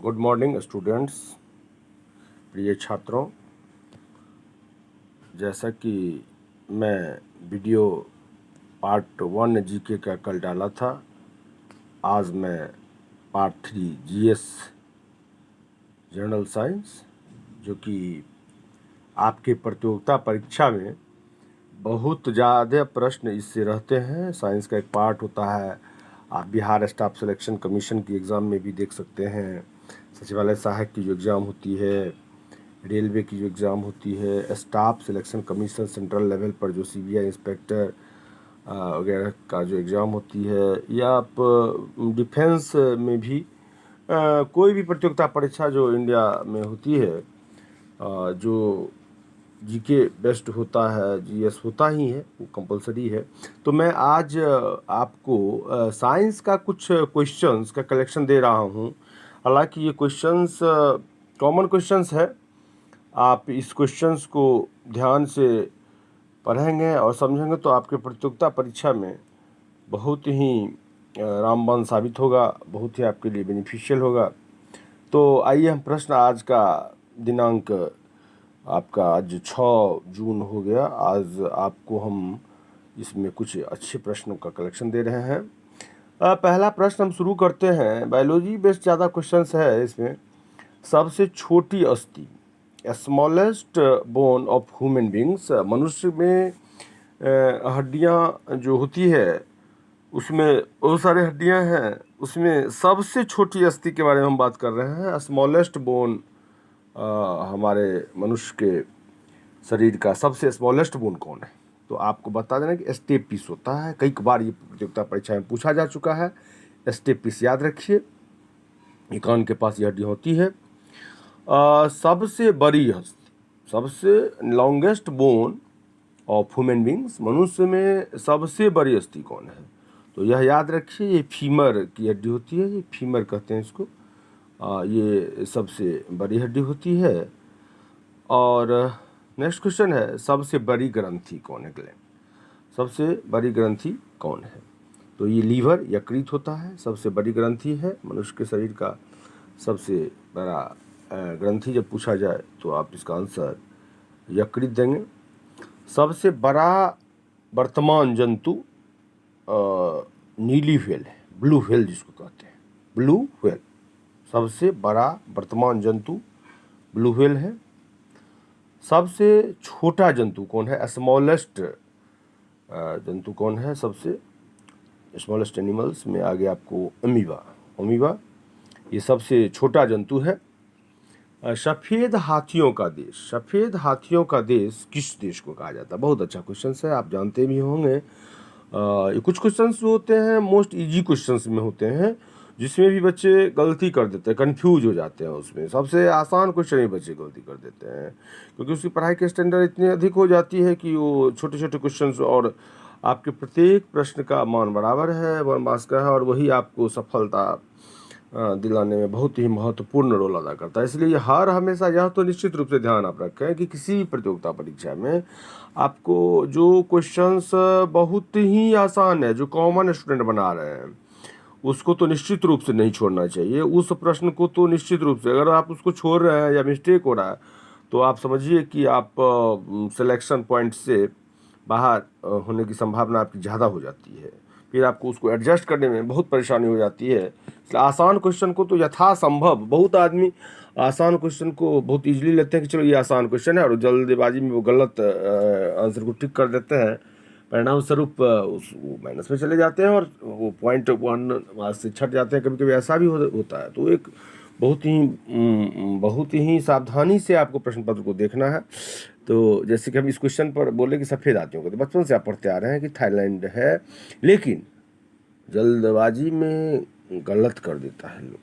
Good morning students, प्रिय छात्रों। जैसा कि मैं वीडियो पार्ट 1 जीके का कल डाला था, आज मैं पार्ट 3 जीएस जनरल साइंस, जो कि आपके प्रतियोगिता परीक्षा में बहुत ज़्यादा प्रश्न इससे रहते हैं। साइंस का एक पार्ट होता है, आप बिहार स्टाफ सिलेक्शन कमीशन की एग्ज़ाम में भी देख सकते हैं। सचिवालय सहायक की जो एग्ज़ाम होती है, रेलवे की जो एग्ज़ाम होती है, staff selection commission central level पर जो सीबीआई इंस्पेक्टर वगैरह का जो एग्ज़ाम होती है, या आप डिफेंस में भी कोई भी प्रतियोगिता परीक्षा जो इंडिया में होती है, जो जीके बेस्ड होता है, जीएस होता ही है, वो कंपलसरी है। तो मैं आज आपको साइंस का कुछ क्वेश्चंस का कलेक्शन दे रहा हूँ। हालांकि ये क्वेश्चंस कॉमन क्वेश्चंस है। आप इस क्वेश्चंस को ध्यान से पढ़ेंगे और समझेंगे तो आपके प्रतियोगिता परीक्षा में बहुत ही रामबाण साबित होगा, बहुत ही आपके लिए बेनिफिशियल होगा। तो आइए हम प्रश्न, आज का दिनांक आपका आज 6 जून हो गया। आज आपको हम इसमें कुछ अच्छे प्रश्नों का कलेक्शन दे रहे हैं। पहला प्रश्न हम शुरू करते हैं। बायोलॉजी बेस्ड ज़्यादा क्वेश्चंस है इसमें। सबसे छोटी अस्थि, smallest bone of human beings, मनुष्य में हड्डियाँ जो होती है उसमें बहुत सारे हड्डियाँ हैं, उसमें सबसे छोटी अस्थि के बारे में हम बात कर रहे हैं। स्मॉलेस्ट बोन हमारे मनुष्य के शरीर का सबसे स्मॉलेस्ट बोन कौन है? तो आपको बता देना कि स्टेपिस होता है। कई बार ये प्रतियोगिता परीक्षा में पूछा जा चुका है। स्टेपिस याद रखिए, ये कान के पास ये हड्डी होती है। सबसे बड़ी अस्थि, सबसे longest bone of human beings, मनुष्य में सबसे बड़ी अस्थि कौन है? तो यह याद रखिए, ये फीमर की हड्डी होती है, ये फीमर कहते हैं इसको। ये सबसे बड़ी हड्डी होती है। और नेक्स्ट क्वेश्चन है, सबसे बड़ी ग्रंथि कौन है? ग्लैंड, सबसे बड़ी ग्रंथि कौन है? तो ये लीवर, यकृत होता है, सबसे बड़ी ग्रंथि है मनुष्य के शरीर का। सबसे बड़ा ग्रंथि जब पूछा जाए तो आप इसका आंसर यकृत देंगे। सबसे बड़ा वर्तमान जंतु नीली व्हेल है, ब्लू व्हेल जिसको कहते हैं, ब्लू व्हेल। सबसे बड़ा वर्तमान जंतु ब्लू व्हेल है। सबसे छोटा जंतु कौन है? स्मॉलेस्ट जंतु कौन है? सबसे स्मॉलेस्ट एनिमल्स में आगे आपको अमीबा, अमीबा ये सबसे छोटा जंतु है। सफ़ेद हाथियों का देश, सफ़ेद हाथियों का देश किस देश को कहा जाता है? बहुत अच्छा क्वेश्चन है, आप जानते भी होंगे। ये कुछ क्वेश्चंस होते हैं मोस्ट इजी क्वेश्चंस में होते हैं, जिसमें भी बच्चे गलती कर देते हैं, कंफ्यूज हो जाते हैं। उसमें सबसे आसान क्वेश्चन ही बच्चे गलती कर देते हैं, क्योंकि उसकी पढ़ाई के स्टैंडर्ड इतनी अधिक हो जाती है कि वो छोटे छोटे क्वेश्चंस, और आपके प्रत्येक प्रश्न का मान बराबर है, 1 मार्क्स का है, और वही आपको सफलता दिलाने में बहुत ही महत्वपूर्ण रोल अदा करता है। इसलिए हर हमेशा यह तो निश्चित रूप से ध्यान आप रखें कि किसी भी प्रतियोगिता परीक्षा में आपको जो क्वेश्चंस बहुत ही आसान है, जो कॉमन स्टूडेंट बना रहे हैं, उसको तो निश्चित रूप से नहीं छोड़ना चाहिए। उस प्रश्न को तो निश्चित रूप से, अगर आप उसको छोड़ रहे हैं या मिस्टेक हो रहा है, तो आप समझिए कि आप सिलेक्शन पॉइंट से बाहर होने की संभावना आपकी ज़्यादा हो जाती है। फिर आपको उसको एडजस्ट करने में बहुत परेशानी हो जाती है। इसलिए आसान क्वेश्चन को तो यथासंभव, बहुत आदमी आसान क्वेश्चन को बहुत इजीली लेते हैं कि चलो ये आसान क्वेश्चन है, और जल्दबाजी में वो गलत आंसर को टिक कर देते हैं। परिणाम स्वरूप वो माइनस में चले जाते हैं, और वो पॉइंट 1 से छट जाते हैं। कभी कभी ऐसा भी होता है। तो एक बहुत ही सावधानी से आपको प्रश्न पत्र को देखना है। तो जैसे कि हम इस क्वेश्चन पर बोले कि सफ़ेद हाथियों को, तो बचपन से आप पढ़ते आ रहे हैं कि थाईलैंड है, लेकिन जल्दबाजी में गलत कर देता है लोग।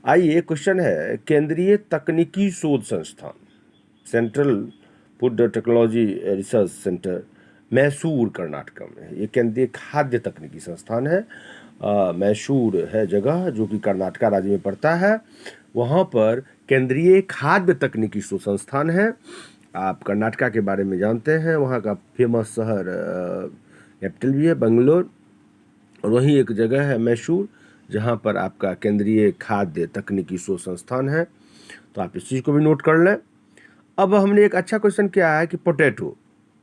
आइए, क्वेश्चन है, केंद्रीय तकनीकी शोध संस्थान, central food technology research centre, Mysore Karnataka में है। ये केंद्रीय खाद्य तकनीकी संस्थान है। मैसूर है जगह, जो कि कर्नाटका राज्य में पड़ता है। वहाँ पर केंद्रीय खाद्य तकनीकी शोध संस्थान है। आप कर्नाटका के बारे में जानते हैं, वहाँ का फेमस शहर कैपिटल भी है बेंगलोर, और वहीं एक जगह है मैसूर, जहाँ पर आपका केंद्रीय खाद्य तकनीकी शोध संस्थान है, तो आप इस चीज़ को भी नोट कर लें। अब हमने एक अच्छा क्वेश्चन किया है कि पोटैटो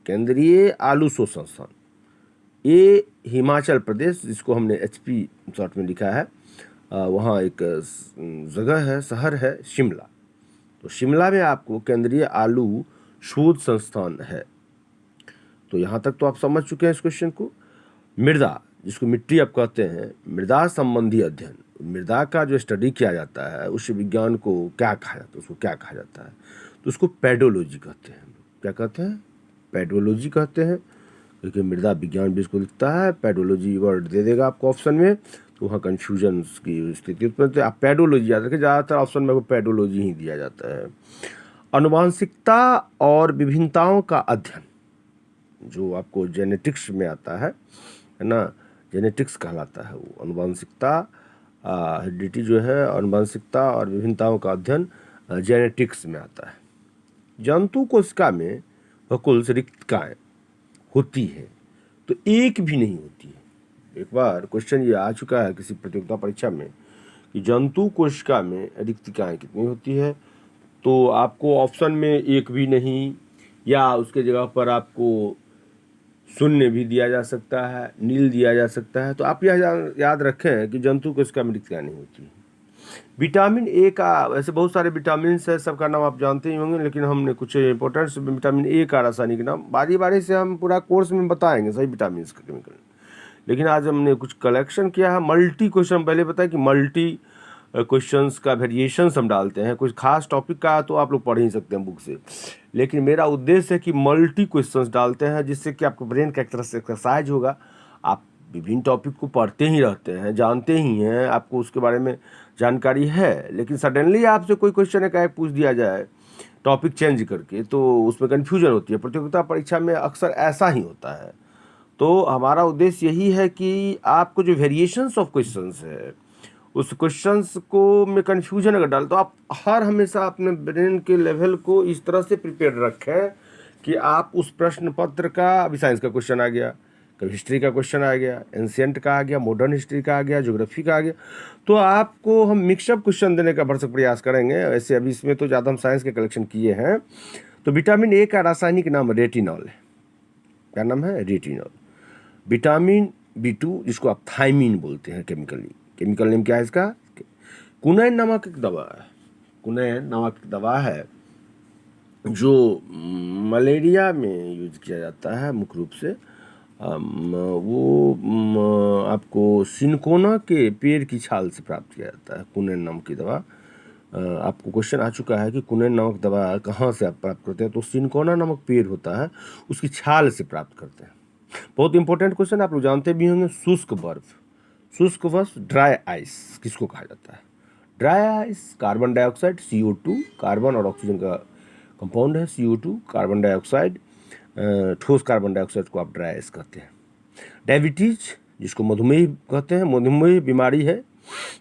केंद्रीय आलू शोध संस्थान, ये हिमाचल प्रदेश, जिसको हमने HP शॉर्ट में लिखा है, वहाँ एक जगह है, शहर है शिमला। तो शिमला में आपको केंद्रीय आलू शोध संस्थान है। तो यहाँ तक तो आप समझ चुके हैं इस क्वेश्चन को। मृदा, जिसको मिट्टी आप कहते हैं, मृदा संबंधी अध्ययन, मृदा का जो स्टडी किया जाता है उस विज्ञान को क्या कहा जाता है, उसको क्या कहा जाता है, तो उसको पेडोलॉजी कहते हैं। क्या कहते हैं? पेडोलॉजी कहते हैं, क्योंकि मृदा विज्ञान भी इसको लिखता है, पेडोलॉजी वर्ड दे देगा आपको ऑप्शन में, तो वहाँ कन्फ्यूजन की स्थिति उत्पन्न होती है। आप पेडोलॉजी याद रखें, ज़्यादातर ऑप्शन में पेडोलॉजी ही दिया जाता है। आनुवांशिकता और विभिन्नताओं का अध्ययन, जो आपको जेनेटिक्स में आता है ना, जेनेटिक्स कहलाता है वो। आनुवांशिकता, हेरिडिटी जो है, आनुवांशिकता और विभिन्नताओं का अध्ययन जेनेटिक्स में आता है। जंतु कोशिका में कुल रिक्तकाएँ होती है, तो एक भी नहीं होती है। एक बार क्वेश्चन ये आ चुका है किसी प्रतियोगिता परीक्षा में कि जंतु कोशिका में रिक्तकाएँ कितनी होती है, तो आपको ऑप्शन में एक भी नहीं, या उसके जगह पर आपको शून्य भी दिया जा सकता है, नील दिया जा सकता है। तो आप यह याद रखें कि जंतु कोशिका में रिक्तकाएँ नहीं होती है। विटामिन ए का, वैसे बहुत सारे विटामिन है, सबका नाम आप जानते ही होंगे, लेकिन हमने कुछ इंपॉर्टेंट विटामिन ए का रासायनिक नाम बारी बारी से हम पूरा कोर्स में बताएंगे सही विटामिन का केमिकल, लेकिन आज हमने कुछ कलेक्शन किया है। मल्टी क्वेश्चन, पहले बताया कि मल्टी क्वेश्चंस का वेरिएशंस हम डालते हैं, कुछ खास टॉपिक का तो आप लोग पढ़ ही सकते हैं बुक से, लेकिन मेरा उद्देश्य है कि मल्टी क्वेश्चंस डालते हैं, जिससे कि आपको ब्रेन का एक तरह से एक्सरसाइज होगा। आप विभिन्न टॉपिक को पढ़ते ही रहते हैं, जानते ही हैं, आपको उसके बारे में जानकारी है, लेकिन सडनली आपसे कोई क्वेश्चन एक पूछ दिया जाए टॉपिक चेंज करके, तो उसमें कन्फ्यूजन होती है। प्रतियोगिता परीक्षा में अक्सर ऐसा ही होता है। तो हमारा उद्देश्य यही है कि आपको जो वेरिएशंस ऑफ क्वेश्चंस है, उस क्वेश्चंस को में कन्फ्यूजन अगर डाल, तो आप हर हमेशा अपने ब्रेन के लेवल को इस तरह से प्रिपेयर रखें कि आप उस प्रश्न पत्र का, अभी साइंस का क्वेश्चन आ गया, कभी हिस्ट्री का क्वेश्चन आ गया, एंशिएंट का आ गया, मॉडर्न हिस्ट्री का आ गया, ज्योग्राफी का आ गया, तो आपको हम मिक्सअप क्वेश्चन देने का भरसक प्रयास करेंगे। ऐसे अभी इसमें तो ज़्यादा हम साइंस के कलेक्शन किए हैं। तो विटामिन ए का रासायनिक नाम रेटिनॉल है। क्या नाम है? रेटिनॉल। विटामिन B2, जिसको आप थायमीन बोलते हैं केमिकली, केमिकल नेम क्या है इसका? कुनैन नामक एक दवा है। कुनैन नामक एक दवा है जो मलेरिया में यूज किया जाता है मुख्य रूप से। वो आपको सिनकोना के पेड़ की छाल से प्राप्त किया जाता है, कुनैन नाम की दवा। आपको क्वेश्चन आ चुका है कि कुनैन नामक दवा कहाँ से आप प्राप्त करते हैं, तो सिनकोना नामक पेड़ होता है, उसकी छाल से प्राप्त करते हैं। बहुत इंपॉर्टेंट क्वेश्चन, आप लोग जानते भी होंगे। शुष्क बर्फ, शुष्क बर्फ, ड्राई आइस किसको कहा जाता है? Dry ice carbon dioxide, CO2, carbon और ऑक्सीजन का कंपाउंड है CO2, कार्बन डाइऑक्साइड, ठोस कार्बन डाइऑक्साइड को आप ड्राई आइस कहते हैं। डायबिटीज, जिसको मधुमेह कहते हैं, मधुमेह बीमारी है,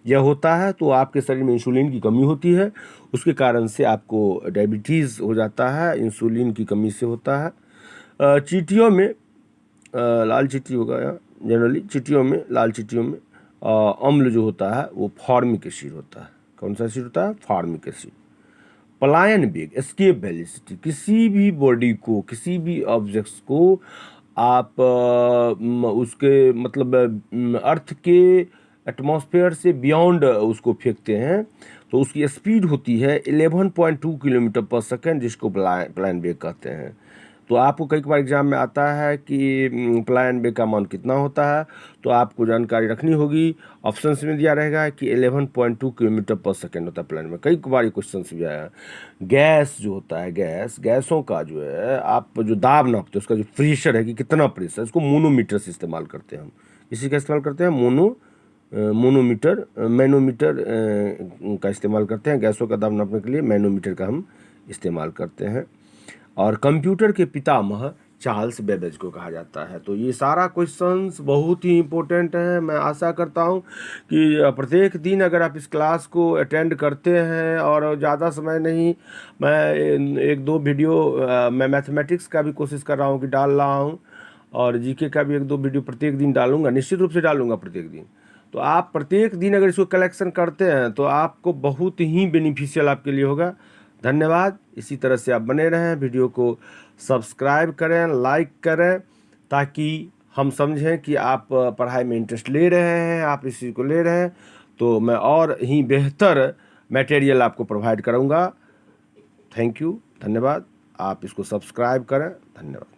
यह होता है तो आपके शरीर में इंसुलिन की कमी होती है, उसके कारण से आपको डायबिटीज़ हो जाता है, इंसुलिन की कमी से होता है। चींटियों में लाल चींटी होगा, जनरली चींटियों में, लाल चींटियों में अम्ल जो होता है वो फॉर्मिक एसिड होता है। कौन सा एसिड होता है? Formic acid. पलायन वेग, एस्केप वेलोसिटी, किसी भी बॉडी को, किसी भी ऑब्जेक्ट्स को आप उसके मतलब अर्थ के एटमॉस्फेयर से बियॉन्ड उसको फेंकते हैं, तो उसकी स्पीड होती है 11.2 किलोमीटर पर सेकेंड, जिसको पलायन वेग कहते हैं। तो आपको कई बार एग्जाम में आता है कि पलायन वेग का मान कितना होता है, तो आपको जानकारी रखनी होगी। ऑप्शंस में दिया रहेगा कि 11.2 किलोमीटर पर सेकेंड होता है पलायन में। कई बार ये क्वेश्चन भी आया है। गैस जो होता है, गैसों का जो है, आप जो दाब नापते हैं, उसका जो प्रेशर है कि कितना प्रेशर, इसको मोनोमीटर से इस्तेमाल करते हैं हम। इसी का इस्तेमाल करते हैं, मोनोमीटर, मैनोमीटर का इस्तेमाल करते हैं। गैसों का दाब नापने के लिए मैनोमीटर का हम इस्तेमाल करते हैं। और कंप्यूटर के पितामह चार्ल्स बेबेज को कहा जाता है। तो ये सारा क्वेश्चंस बहुत ही इम्पोर्टेंट है। मैं आशा करता हूँ कि प्रत्येक दिन अगर आप इस क्लास को अटेंड करते हैं, और ज़्यादा समय नहीं, मैं 1-2 वीडियो मैं मैथमेटिक्स का भी कोशिश कर रहा हूँ कि डाल रहा हूँ, और GK का भी 1-2 वीडियो प्रत्येक दिन डालूंगा, निश्चित रूप से डालूंगा प्रत्येक दिन। तो तो आप प्रत्येक दिन अगर इसको कलेक्शन करते हैं तो आपको बहुत ही बेनिफिशियल आपके लिए होगा। धन्यवाद। इसी तरह से आप बने रहें, वीडियो को सब्सक्राइब करें, लाइक करें, ताकि हम समझें कि आप पढ़ाई में इंटरेस्ट ले रहे हैं, आप इस चीज़ को ले रहे हैं, तो मैं और ही बेहतर मटेरियल आपको प्रोवाइड करूँगा। थैंक यू, धन्यवाद। आप इसको सब्सक्राइब करें। धन्यवाद।